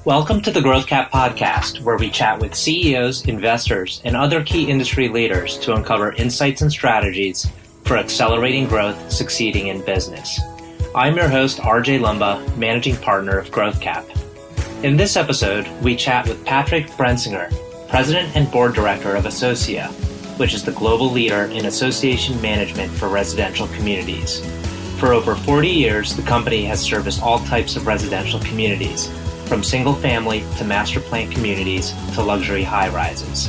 Welcome to the Growth Cap podcast, where we chat with CEOs, investors, and other key industry leaders to uncover insights and strategies for accelerating growth, succeeding in business. I'm your host, RJ Lumba, Managing Partner of Growth Cap. In this episode, we chat with Patrick Brensinger, President and Board Director of Associa, which is the global leader in association management for residential communities. For over 40 years, the company has serviced all types of residential communities, from single-family to master plan communities to luxury high-rises.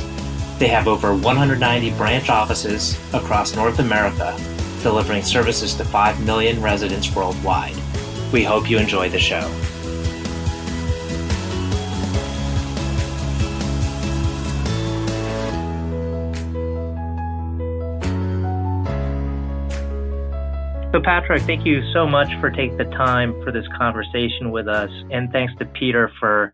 They have over 190 branch offices across North America, delivering services to 5 million residents worldwide. We hope you enjoy the show. So Patrick, thank you so much for taking the time for this conversation with us. And thanks to Peter for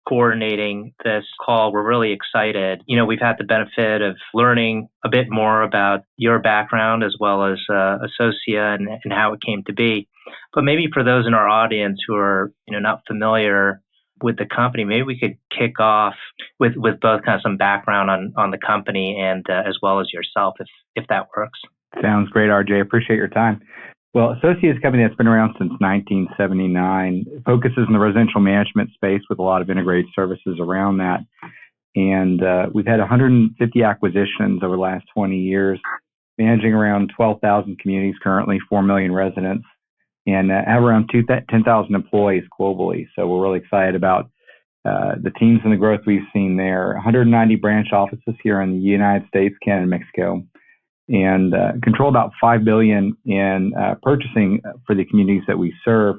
coordinating this call. We're really excited. We've had the benefit of learning a bit more about your background as well as Associa and how it came to be. But maybe for those in our audience who are not familiar with the company, maybe we could kick off with both kind of some background on the company and as well as yourself, if that works. Sounds great, RJ. Appreciate your time. Well, Associa is a company that's been around since 1979. It focuses in the residential management space with a lot of integrated services around that. And we've had 150 acquisitions over the last 20 years, managing around 12,000 communities currently, 4 million residents, and have around 10,000 employees globally. So we're really excited about the teams and the growth we've seen there. 190 branch offices here in the United States, Canada, and Mexico, and control about $5 billion in purchasing for the communities that we serve.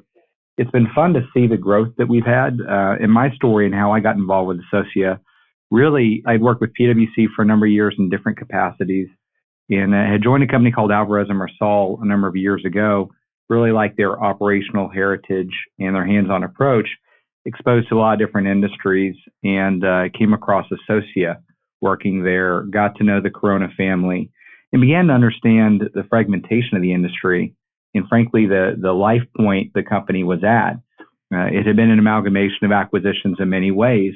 It's been fun to see the growth that we've had. In my story and how I got involved with Associa, really, I'd worked with PwC for a number of years in different capacities, and had joined a company called Alvarez & Marsal a number of years ago. Really liked their operational heritage and their hands-on approach, exposed to a lot of different industries, and came across Associa working there, got to know the Carona family, and began to understand the fragmentation of the industry and, frankly, the life point the company was at. It had been an amalgamation of acquisitions in many ways,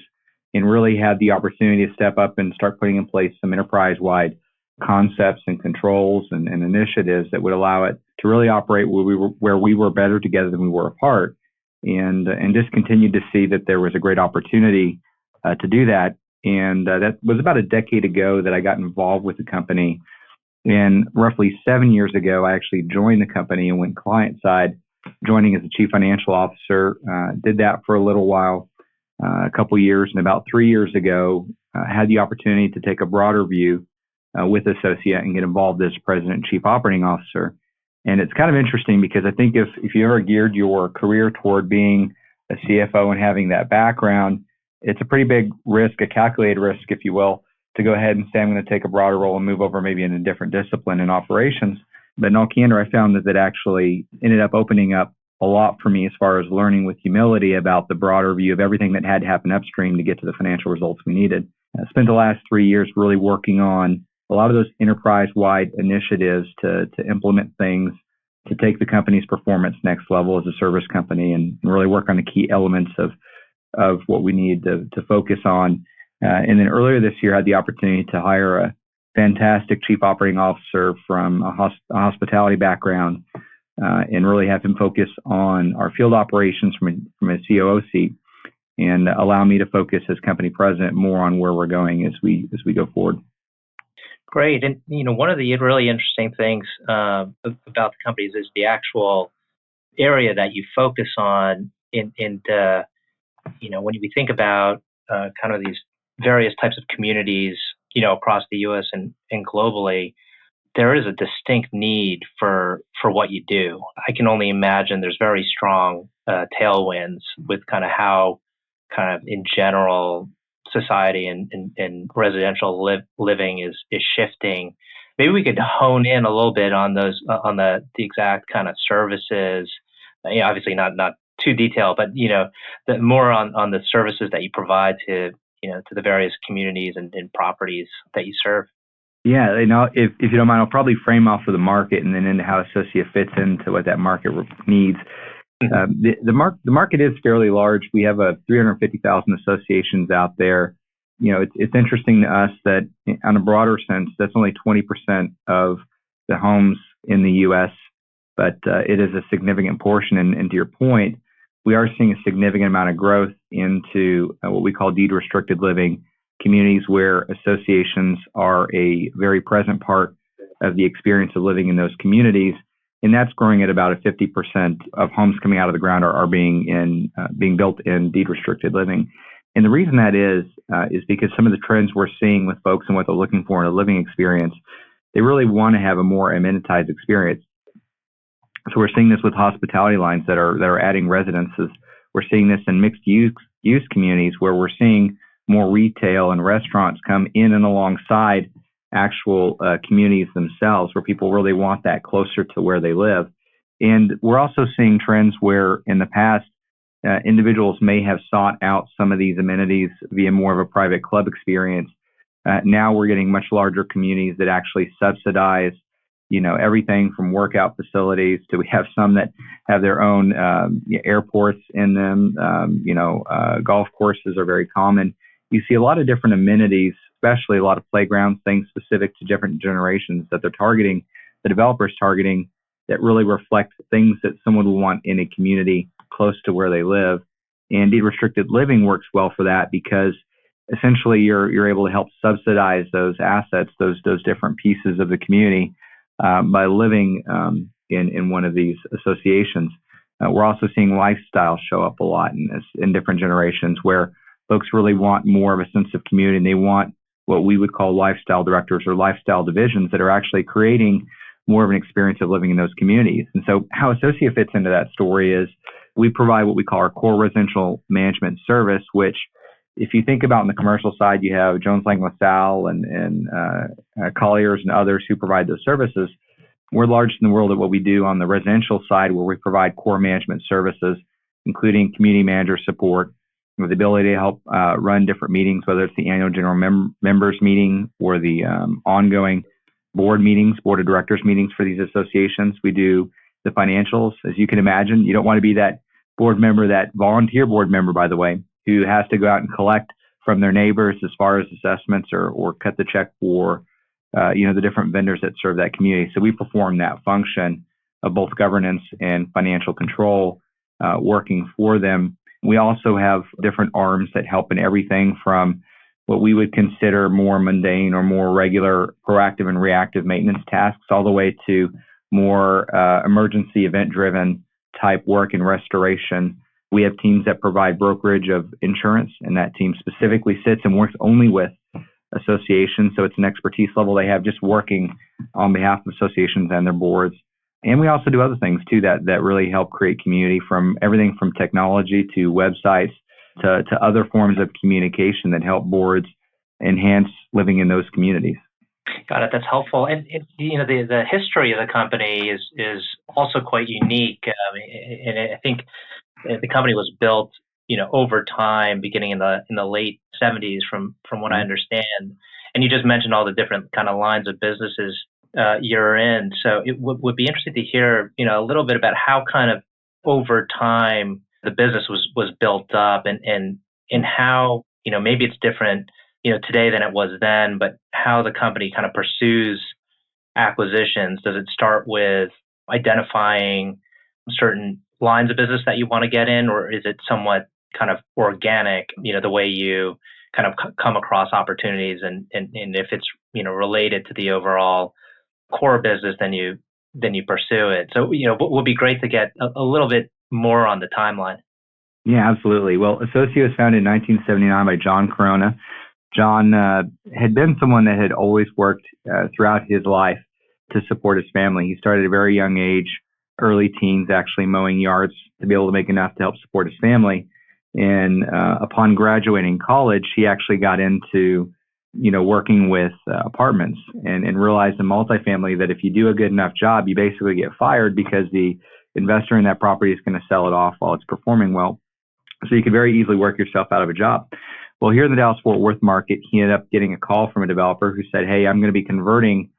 and really had the opportunity to step up and start putting in place some enterprise-wide concepts and controls and initiatives that would allow it to really operate where we were better together than we were apart, and just continued to see that there was a great opportunity to do that. And that was about a decade ago that I got involved with the company. And roughly 7 years ago, I actually joined the company and went client side, joining as the chief financial officer. Did that for a little while, a couple years, and about 3 years ago, had the opportunity to take a broader view with Associa and get involved as president and chief operating officer. And it's kind of interesting because I think if you ever geared your career toward being a CFO and having that background, it's a pretty big risk, a calculated risk, if you will, to go ahead and say, I'm going to take a broader role and move over maybe in a different discipline in operations. But in all candor, I found that actually ended up opening up a lot for me as far as learning with humility about the broader view of everything that had to happen upstream to get to the financial results we needed. I spent the last 3 years really working on a lot of those enterprise-wide initiatives to implement things, to take the company's performance next level as a service company, and really work on the key elements of what we need to focus on. And then earlier this year, I had the opportunity to hire a fantastic chief operating officer from a hospitality background, and really have him focus on our field operations from a COO seat, and allow me to focus as company president more on where we're going as we go forward. Great. And, one of the really interesting things about the companies is the actual area that you focus on when we think about kind of these various types of communities, across the U.S. and globally, there is a distinct need for what you do. I can only imagine there's very strong tailwinds with kind of how kind of in general society and residential living is shifting. Maybe we could hone in a little bit on those on the exact kind of services. Obviously not too detailed, but the more on the services that you provide to the various communities and properties that you serve. Yeah, if you don't mind, I'll probably frame off of the market and then into how Associa fits into what that market needs. The market is fairly large. We have 350,000 associations out there. It's interesting to us that on a broader sense, that's only 20% of the homes in the U.S., but it is a significant portion. And to your point, we are seeing a significant amount of growth into what we call deed restricted living communities, where associations are a very present part of the experience of living in those communities. And that's growing at about 50% of homes coming out of the ground are being built in deed restricted living. And the reason that is because some of the trends we're seeing with folks and what they're looking for in a living experience, they really want to have a more amenitized experience. So we're seeing this with hospitality lines that are adding residences. We're seeing this in mixed use communities where we're seeing more retail and restaurants come in and alongside actual communities themselves, where people really want that closer to where they live. And we're also seeing trends where in the past, individuals may have sought out some of these amenities via more of a private club experience. Now we're getting much larger communities that actually subsidize, everything from workout facilities to we have some that have their own airports in them. Golf courses are very common. You see a lot of different amenities, especially a lot of playgrounds, things specific to different generations that they're targeting, the developers targeting, that really reflect things that someone will want in a community close to where they live. And deed restricted living works well for that because essentially you're able to help subsidize those assets, those different pieces of the community by living in one of these associations. We're also seeing lifestyle show up a lot in different generations where folks really want more of a sense of community, and they want what we would call lifestyle directors or lifestyle divisions that are actually creating more of an experience of living in those communities. And so how Associa fits into that story is we provide what we call our core residential management service, which if you think about on the commercial side, you have Jones Lang LaSalle and Colliers and others who provide those services. We're largest in the world at what we do on the residential side, where we provide core management services, including community manager support, with the ability to help run different meetings, whether it's the annual general members meeting or the ongoing board meetings, board of directors meetings for these associations. We do the financials. As you can imagine, you don't want to be that board member, that volunteer board member, by the way, who has to go out and collect from their neighbors as far as assessments or cut the check for the different vendors that serve that community. So we perform that function of both governance and financial control working for them. We also have different arms that help in everything from what we would consider more mundane or more regular proactive and reactive maintenance tasks, all the way to more emergency event-driven type work and restoration. We have teams that provide brokerage of insurance, and that team specifically sits and works only with associations. So it's an expertise level they have just working on behalf of associations and their boards. And we also do other things too that really help create community, from everything from technology to websites to other forms of communication that help boards enhance living in those communities. Got it. That's helpful. And the history of the company is also quite unique. And I think the company was built, over time, beginning in the late 70s, from what I understand. And you just mentioned all the different kind of lines of businesses you're in. So it would be interesting to hear, a little bit about how kind of over time the business was built up, and how, maybe it's different, today than it was then, but how the company kind of pursues acquisitions. Does it start with identifying certain lines of business that you want to get in, or is it somewhat kind of organic, the way you kind of come across opportunities, and if it's, related to the overall core business, then you pursue it. So, it would be great to get a little bit more on the timeline. Yeah, absolutely. Well, Associa was founded in 1979 by John Carona. John had been someone that had always worked throughout his life to support his family. He started at a very young age, early teens, actually mowing yards to be able to make enough to help support his family. And upon graduating college, he actually got into, working with apartments and realized in multifamily that if you do a good enough job, you basically get fired because the investor in that property is going to sell it off while it's performing well. So you could very easily work yourself out of a job. Well, here in the Dallas-Fort Worth market, he ended up getting a call from a developer who said, "Hey, I'm going to be converting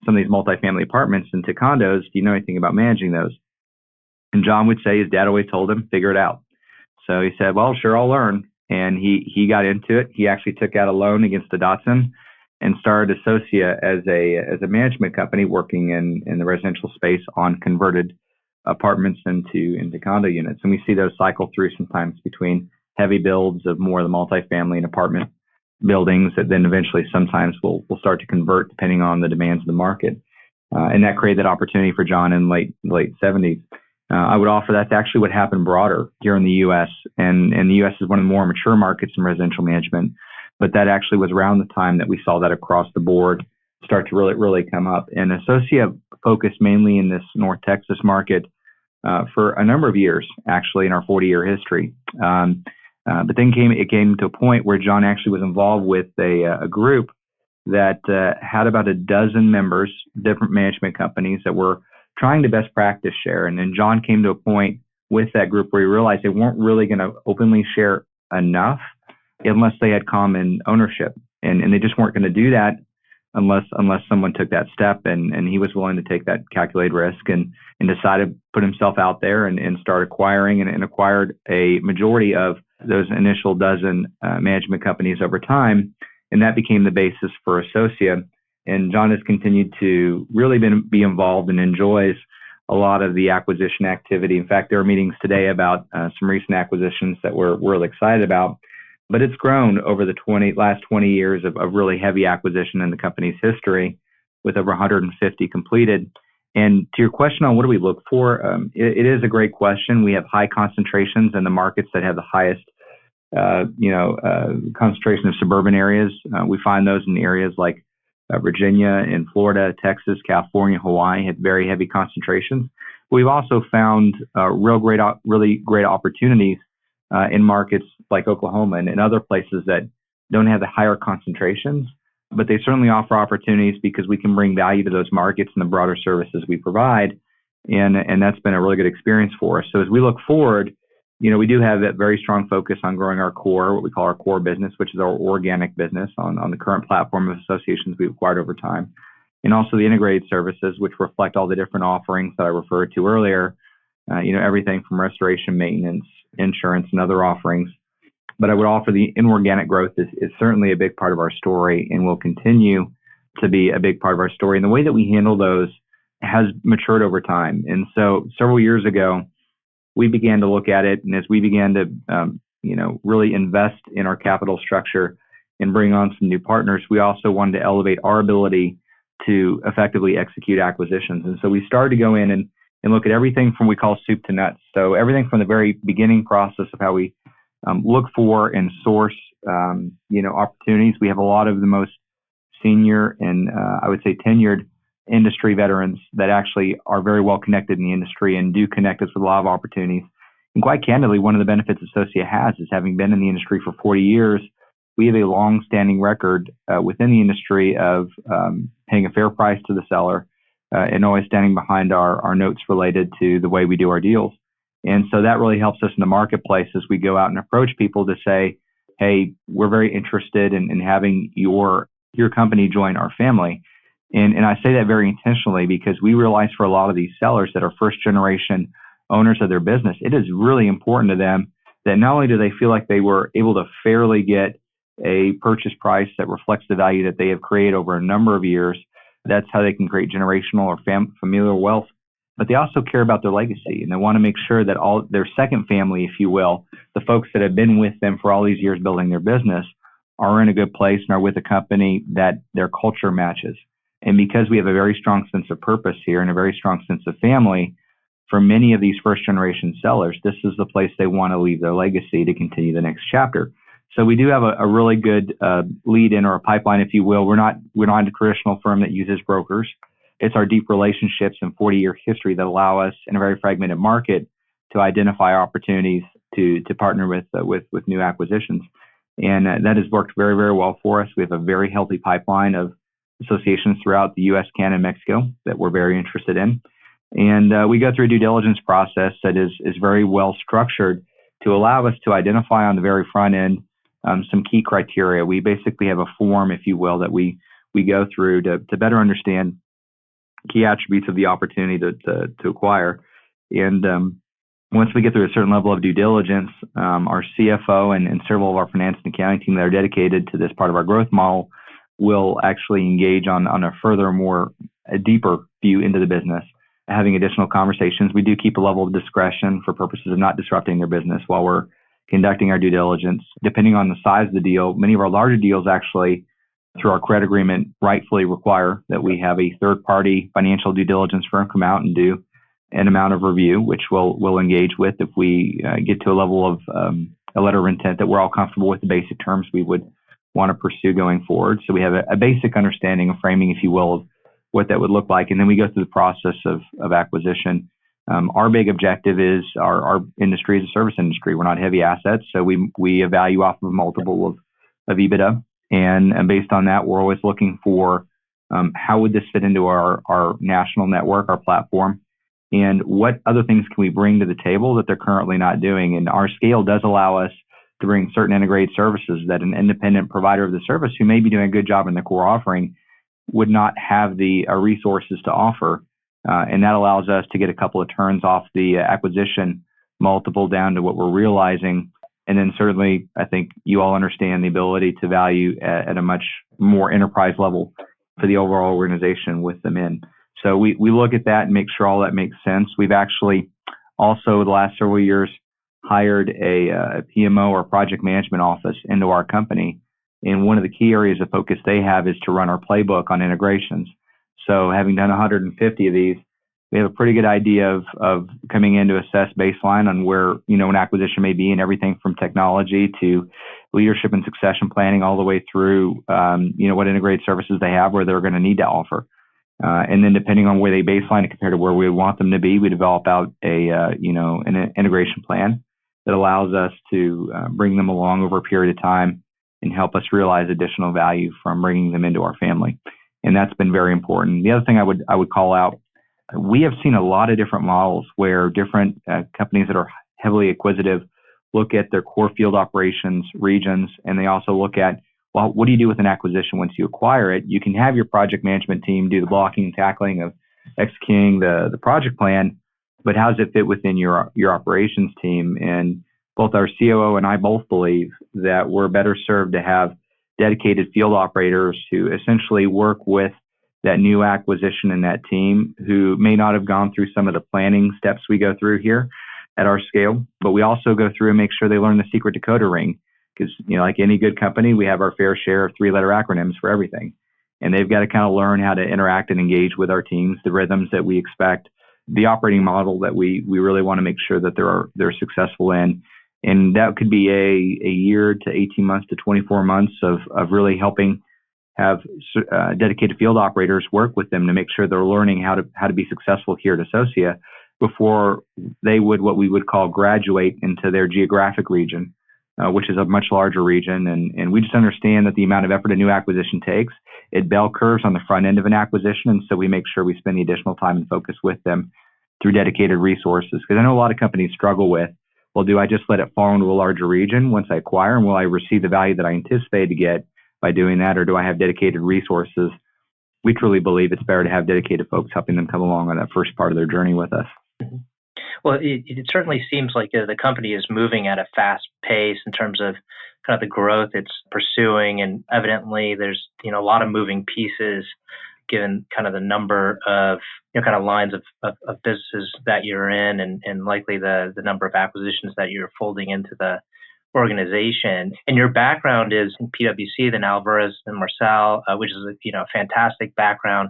some of these multifamily apartments into condos. Do you know anything about managing those?" And John would say his dad always told him, figure it out. So he said, well, sure, I'll learn. And he got into it. He actually took out a loan against the Datsun and started Associa as a management company working in the residential space on converted apartments into condo units. And we see those cycle through sometimes between heavy builds of more of the multifamily and apartment buildings that then eventually sometimes will start to convert depending on the demands of the market. And that created that opportunity for John in late 70s. I would offer that's actually what happened broader here in the U.S. And the U.S. is one of the more mature markets in residential management, but that actually was around the time that we saw that across the board start to really come up. And Associa focused mainly in this North Texas market for a number of years, actually, in our 40-year history. But then it came to a point where John actually was involved with a group that had about a dozen members, different management companies that were trying to best practice share. And then John came to a point with that group where he realized they weren't really going to openly share enough unless they had common ownership. And they just weren't going to do that unless someone took that step. And he was willing to take that calculated risk and decided to put himself out there and start acquiring and acquired a majority of those initial dozen management companies over time. And that became the basis for Associa. And John has continued to really be involved and enjoys a lot of the acquisition activity. In fact, there are meetings today about some recent acquisitions that we're really excited about. But it's grown over the last 20 years of really heavy acquisition in the company's history, with over 150 completed. And to your question on what do we look for, it is a great question. We have high concentrations in the markets that have the highest concentration of suburban areas. We find those in areas like Virginia, in Florida, Texas, California, Hawaii had very heavy concentrations. We've also found really great opportunities in markets like Oklahoma and other places that don't have the higher concentrations, but they certainly offer opportunities because we can bring value to those markets and the broader services we provide. And that's been a really good experience for us. So as we look forward, we do have that very strong focus on growing our core, what we call our core business, which is our organic business on the current platform of associations we've acquired over time. And also the integrated services, which reflect all the different offerings that I referred to earlier, everything from restoration, maintenance, insurance, and other offerings. But I would offer the inorganic growth is certainly a big part of our story and will continue to be a big part of our story. And the way that we handle those has matured over time. And so several years ago, we began to look at it. And as we began to, really invest in our capital structure and bring on some new partners, we also wanted to elevate our ability to effectively execute acquisitions. And so we started to go in and look at everything from we call soup to nuts. So everything from the very beginning process of how we look for and source, opportunities. We have a lot of the most senior and I would say tenured industry veterans that actually are very well connected in the industry and do connect us with a lot of opportunities. And quite candidly, one of the benefits Associa has is having been in the industry for 40 years, we have a long-standing record within the industry of paying a fair price to the seller and always standing behind our notes related to the way we do our deals. And so that really helps us in the marketplace as we go out and approach people to say, hey, we're very interested in having your company join our family. And I say that very intentionally because we realize for a lot of these sellers that are first generation owners of their business, it is really important to them that not only do they feel like they were able to fairly get a purchase price that reflects the value that they have created over a number of years, that's how they can create generational or familial wealth, but they also care about their legacy and they want to make sure that all their second family, if you will, the folks that have been with them for all these years building their business, are in a good place and are with a company that their culture matches. And because we have a very strong sense of purpose here and a very strong sense of family, for many of these first generation sellers, this is the place they want to leave their legacy to continue the next chapter. So we do have a really good lead in or a pipeline, if you will. We're not a traditional firm that uses brokers. It's our deep relationships and 40-year history that allow us in a very fragmented market to identify opportunities to partner with new acquisitions. And that has worked very, very well for us. We have a very healthy pipeline of associations throughout the U.S., Canada, and Mexico that we're very interested in. And we go through a due diligence process that is very well structured to allow us to identify on the very front end some key criteria. We basically have a form, if you will, that we go through to better understand key attributes of the opportunity to acquire. And once we get through a certain level of due diligence, our CFO and several of our finance and accounting team that are dedicated to this part of our growth model will actually engage on a deeper view into the business, having additional conversations. We do keep a level of discretion for purposes of not disrupting their business while we're conducting our due diligence. Depending on the size of the deal, many of our larger deals actually, through our credit agreement, rightfully require that we have a third-party financial due diligence firm come out and do an amount of review, which we'll engage with if we get to a level of a letter of intent that we're all comfortable with the basic terms we would want to pursue going forward. So we have a basic understanding of framing, if you will, of what that would look like. And then we go through the process of acquisition. Our big objective is our industry is a service industry. We're not heavy assets. So we evaluate off of a multiple of EBITDA. And based on that, we're always looking for how would this fit into our national network, our platform, and what other things can we bring to the table that they're currently not doing. And our scale does allow us to bring certain integrated services that an independent provider of the service who may be doing a good job in the core offering would not have the resources to offer. And that allows us to get a couple of turns off the acquisition multiple down to what we're realizing. And then certainly, I think you all understand the ability to value at a much more enterprise level for the overall organization with them in. So we look at that and make sure all that makes sense. We've actually also, the last several years, hired a PMO or project management office into our company. And one of the key areas of focus they have is to run our playbook on integrations. So having done 150 of these, we have a pretty good idea of coming in to assess baseline on where, an acquisition may be, and everything from technology to leadership and succession planning all the way through, what integrated services they have, where they're going to need to offer. And then depending on where they baseline and compared to where we want them to be, we develop out an integration plan that allows us to bring them along over a period of time and help us realize additional value from bringing them into our family. And that's been very important. The other thing I would call out, we have seen a lot of different models where different companies that are heavily acquisitive look at their core field operations regions, and they also look at, well, what do you do with an acquisition once you acquire it? You can have your project management team do the blocking and tackling of executing the project plan, but how does it fit within your operations team? And both our COO and I both believe that we're better served to have dedicated field operators who essentially work with that new acquisition and that team who may not have gone through some of the planning steps we go through here at our scale, but we also go through and make sure they learn the secret decoder ring. Because, like any good company, we have our fair share of 3-letter acronyms for everything. And they've got to kind of learn how to interact and engage with our teams, the rhythms that we expect, the operating model that we really want to make sure that they're successful in. And that could be a year to 18 months to 24 months of really helping have dedicated field operators work with them to make sure they're learning how to be successful here at Associa before they would what we would call graduate into their geographic region, which is a much larger region. And we just understand that the amount of effort a new acquisition takes, it bell curves on the front end of an acquisition. And so we make sure we spend the additional time and focus with them through dedicated resources. Because I know a lot of companies struggle with, well, do I just let it fall into a larger region once I acquire? And will I receive the value that I anticipate to get by doing that? Or do I have dedicated resources? We truly believe it's better to have dedicated folks helping them come along on that first part of their journey with us. Mm-hmm. Well, it certainly seems like the company is moving at a fast pace in terms of kind of the growth it's pursuing, and evidently there's a lot of moving pieces given kind of the number of kind of lines of businesses that you're in, and likely the number of acquisitions that you're folding into the organization. And your background is in PwC, then Alvarez and Marsal, which is a fantastic background.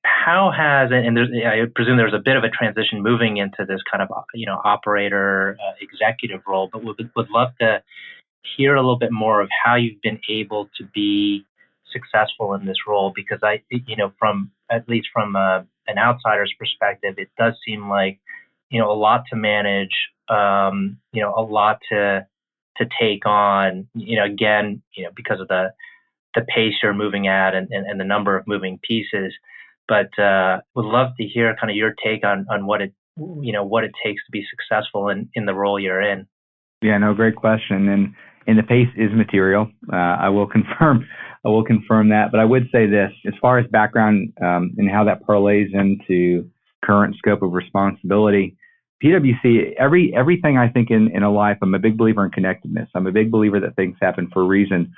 How has, and I presume there's a bit of a transition moving into this kind of operator executive role, but would love to hear a little bit more of how you've been able to be successful in this role, because from at least from an outsider's perspective, it does seem like a lot to manage, a lot to take on, again, because of the pace you're moving at and the number of moving pieces. But would love to hear kind of your take on what it takes to be successful in the role you're in. Yeah, no, great question. And the pace is material. I will confirm that. But I would say this, as far as background and how that parlays into current scope of responsibility, PwC, everything I think in a life, I'm a big believer in connectedness. I'm a big believer that things happen for a reason.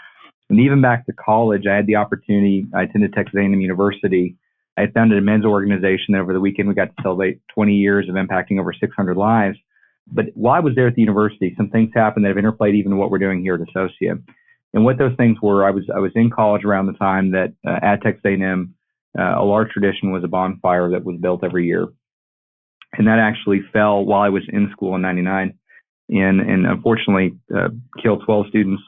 And even back to college, I had the opportunity. I attended Texas A&M University. I had founded a men's organization. And over the weekend, we got to celebrate 20 years of impacting over 600 lives. But while I was there at the university, some things happened that have interplayed even what we're doing here at Associa. And what those things were, I was in college around the time that at Texas A&M, a large tradition was a bonfire that was built every year. And that actually fell while I was in school in 99 and unfortunately killed 12 students,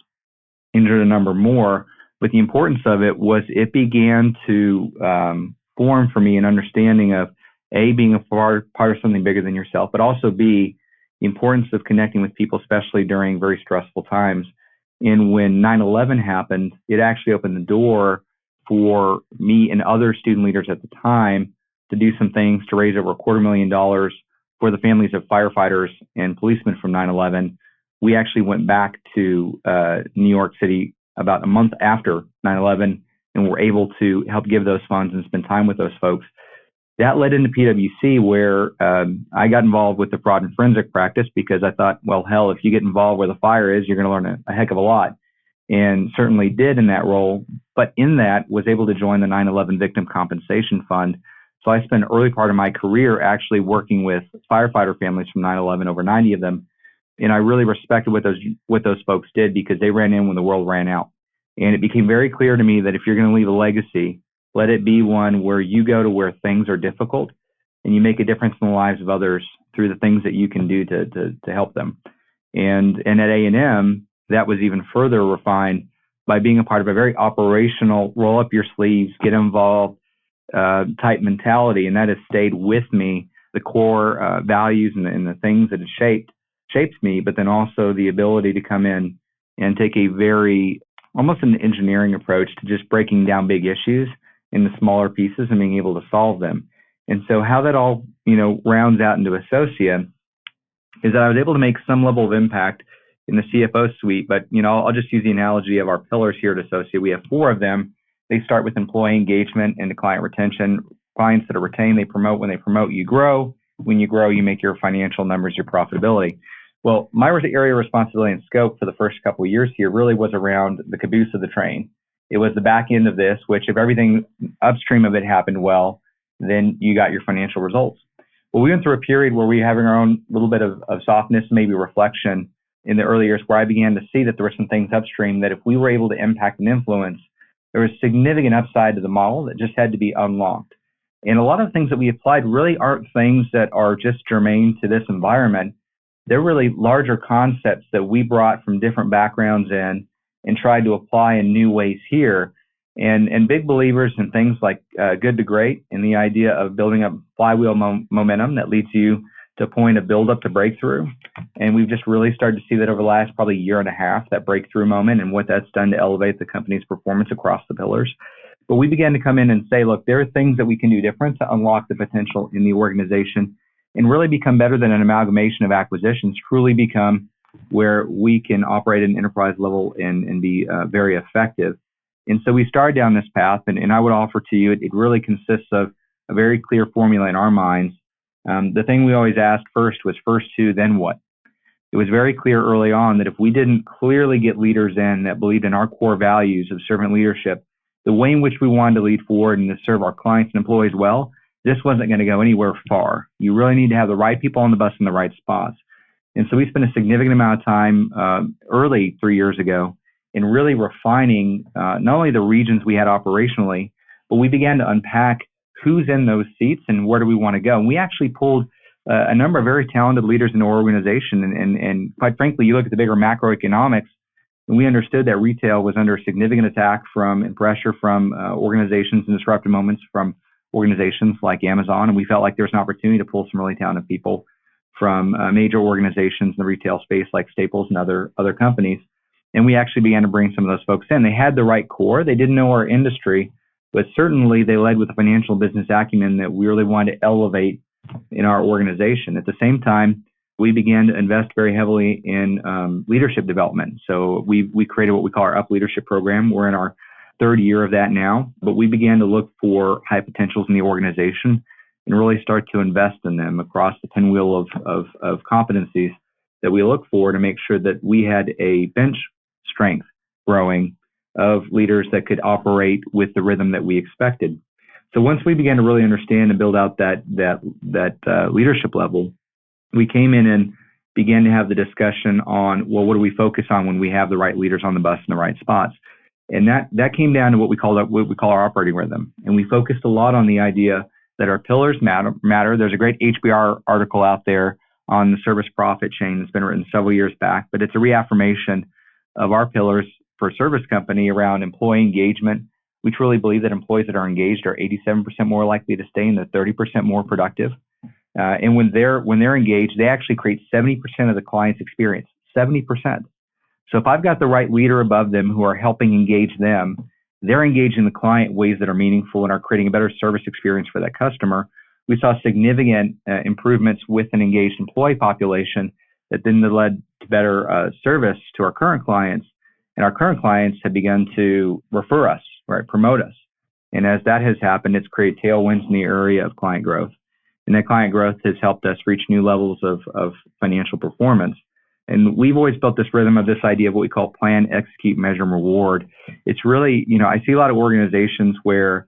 injured a number more. But the importance of it was it began to form for me an understanding of A, being a part of something bigger than yourself, but also B, the importance of connecting with people, especially during very stressful times. And when 9/11 happened, it actually opened the door for me and other student leaders at the time to do some things to raise over $250,000 for the families of firefighters and policemen from 9/11. We actually went back to New York City about a month after 9/11 and were able to help give those funds and spend time with those folks. That led into PwC, where I got involved with the fraud and forensic practice because I thought, well, hell, if you get involved where the fire is, you're going to learn a heck of a lot. And certainly did in that role. But in that, was able to join the 9/11 Victim Compensation Fund. So I spent an early part of my career actually working with firefighter families from 9/11, over 90 of them. And I really respected what those folks did because they ran in when the world ran out. And it became very clear to me that if you're going to leave a legacy, let it be one where you go to where things are difficult and you make a difference in the lives of others through the things that you can do to help them. And at A&M, that was even further refined by being a part of a very operational, roll up your sleeves, get involved type mentality. And that has stayed with me, the core values and the things that have shaped me, but then also the ability to come in and take a very, almost an engineering approach to just breaking down big issues into smaller pieces and being able to solve them. And so how that all, rounds out into Associa is that I was able to make some level of impact in the CFO suite. But, I'll just use the analogy of our pillars here at Associa. We have 4 of them. They start with employee engagement and client retention. Clients that are retained, they promote. When they promote, you grow. When you grow, you make your financial numbers, your profitability. Well, my area of responsibility and scope for the first couple of years here really was around the caboose of the train. It was the back end of this, which if everything upstream of it happened well, then you got your financial results. Well, we went through a period where we were having our own little bit of softness, maybe reflection in the early years, where I began to see that there were some things upstream that if we were able to impact and influence, there was significant upside to the model that just had to be unlocked. And a lot of the things that we applied really aren't things that are just germane to this environment. They're really larger concepts that we brought from different backgrounds in and tried to apply in new ways here. And big believers in things like good to great and the idea of building up flywheel momentum that leads you to a point of build up to breakthrough. And we've just really started to see that over the last probably year and a half, that breakthrough moment and what that's done to elevate the company's performance across the pillars. But we began to come in and say, look, there are things that we can do different to unlock the potential in the organization and really become better than an amalgamation of acquisitions, truly become where we can operate at an enterprise level and be very effective. And so we started down this path, and I would offer to you, it really consists of a very clear formula in our minds. The thing we always asked first was first who, then what? It was very clear early on that if we didn't clearly get leaders in that believed in our core values of servant leadership, the way in which we wanted to lead forward and to serve our clients and employees well, this wasn't going to go anywhere far. You really need to have the right people on the bus in the right spots. And so we spent a significant amount of time early 3 years ago in really refining not only the regions we had operationally, but we began to unpack who's in those seats and where do we want to go. And we actually pulled a number of very talented leaders in our organization. And quite frankly, you look at the bigger macroeconomics, and we understood that retail was under significant attack and pressure from organizations and disruptive moments from organizations like Amazon. And we felt like there was an opportunity to pull some really talented people from major organizations in the retail space like Staples and other companies. And we actually began to bring some of those folks in. They had the right core. They didn't know our industry, but certainly they led with a financial business acumen that we really wanted to elevate in our organization. At the same time, we began to invest very heavily in leadership development. So we created what we call our Up Leadership Program. We're in our 3rd year of that now, but we began to look for high potentials in the organization and really start to invest in them across the pinwheel of competencies that we look for to make sure that we had a bench strength growing of leaders that could operate with the rhythm that we expected. So once we began to really understand and build out that leadership level, we came in and began to have the discussion on, well, what do we focus on when we have the right leaders on the bus in the right spots? And that came down to what we call our operating rhythm. And we focused a lot on the idea that our pillars matter. There's a great HBR article out there on the service profit chain that's been written several years back, but it's a reaffirmation of our pillars for a service company around employee engagement. We truly believe that employees that are engaged are 87% more likely to stay and they're 30% more productive. And when they're engaged, they actually create 70% of the client's experience, 70%. So if I've got the right leader above them who are helping engage them, they're engaging the client in ways that are meaningful and are creating a better service experience for that customer. We saw significant improvements with an engaged employee population that then led to better service to our current clients. And our current clients have begun to refer us, right, promote us. And as that has happened, it's created tailwinds in the area of client growth. And that client growth has helped us reach new levels of financial performance. And we've always built this rhythm of this idea of what we call plan, execute, measure, and reward. It's really, I see a lot of organizations where,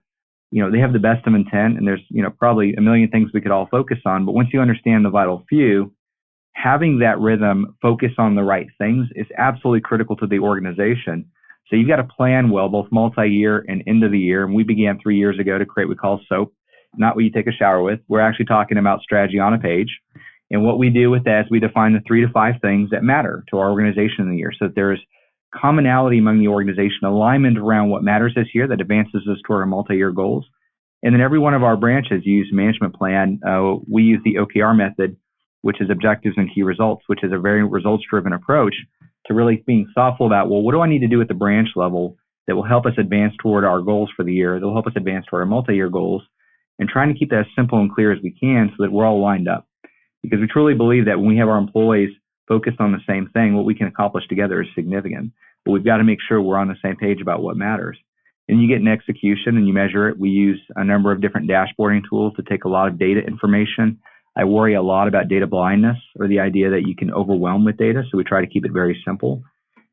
they have the best of intent and there's, probably a million things we could all focus on. But once you understand the vital few, having that rhythm focus on the right things is absolutely critical to the organization. So you've got to plan well, both multi-year and end of the year. And we began 3 years ago to create what we call SOAP, not what you take a shower with. We're actually talking about strategy on a page. And what we do with that is we define the 3 to 5 things that matter to our organization in the year. So that there's commonality among the organization, alignment around what matters this year that advances us toward our multi-year goals. And then every one of our branches use a management plan. We use the OKR method, which is objectives and key results, which is a very results-driven approach to really being thoughtful about, well, what do I need to do at the branch level that will help us advance toward our goals for the year, that will help us advance toward our multi-year goals, and trying to keep that as simple and clear as we can so that we're all lined up. Because we truly believe that when we have our employees focused on the same thing, what we can accomplish together is significant. But we've got to make sure we're on the same page about what matters. And you get an execution and you measure it. We use a number of different dashboarding tools to take a lot of data information. I worry a lot about data blindness, or the idea that you can overwhelm with data. So we try to keep it very simple.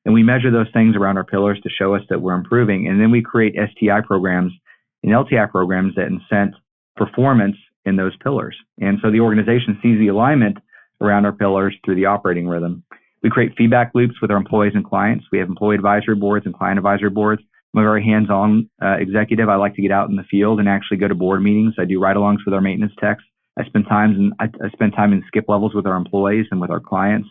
And we measure those things around our pillars to show us that we're improving. And then we create STI programs and LTI programs that incent performance in those pillars. And so the organization sees the alignment around our pillars through the operating rhythm. We create feedback loops with our employees and clients. We have employee advisory boards and client advisory boards. I'm a very hands-on executive. I like to get out in the field and actually go to board meetings. I do ride-alongs with our maintenance techs. I spend time in skip levels with our employees and with our clients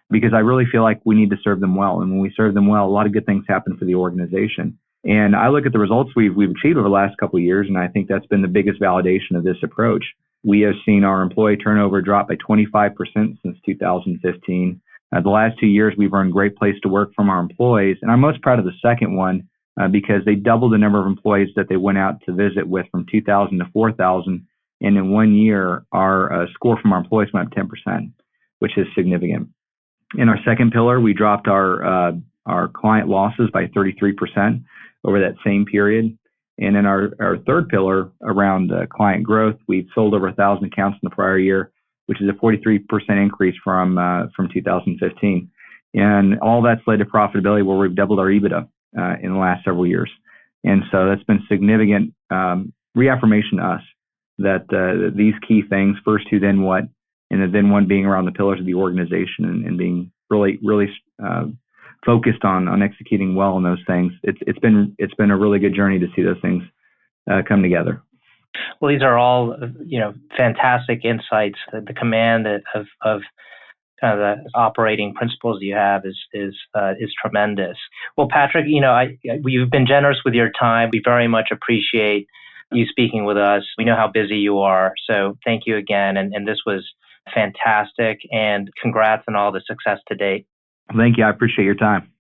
because I really feel like we need to serve them well. And when we serve them well, a lot of good things happen for the organization. And I look at the results we've achieved over the last couple of years, and I think that's been the biggest validation of this approach. We have seen our employee turnover drop by 25% since 2015. The last 2 years, we've earned Great Place to Work from our employees. And I'm most proud of the second one because they doubled the number of employees that they went out to visit with from 2,000 to 4,000. And in 1 year, our score from our employees went up 10%, which is significant. In our second pillar, we dropped our client losses by 33% over that same period. And in our third pillar around client growth, we've sold over 1,000 accounts in the prior year, which is a 43% increase from 2015. And all that's led to profitability where we've doubled our EBITDA in the last several years. And so that's been significant reaffirmation to us that these key things, first who, then what, and the then one being around the pillars of the organization and being really focused on executing well on those things. It's been a really good journey to see those things come together. Well, these are all fantastic insights. The command of kind of the operating principles you have is tremendous. Well, Patrick, you've been generous with your time. We very much appreciate you speaking with us. We know how busy you are, so thank you again. And this was fantastic. And congrats on all the success to date. Thank you. I appreciate your time.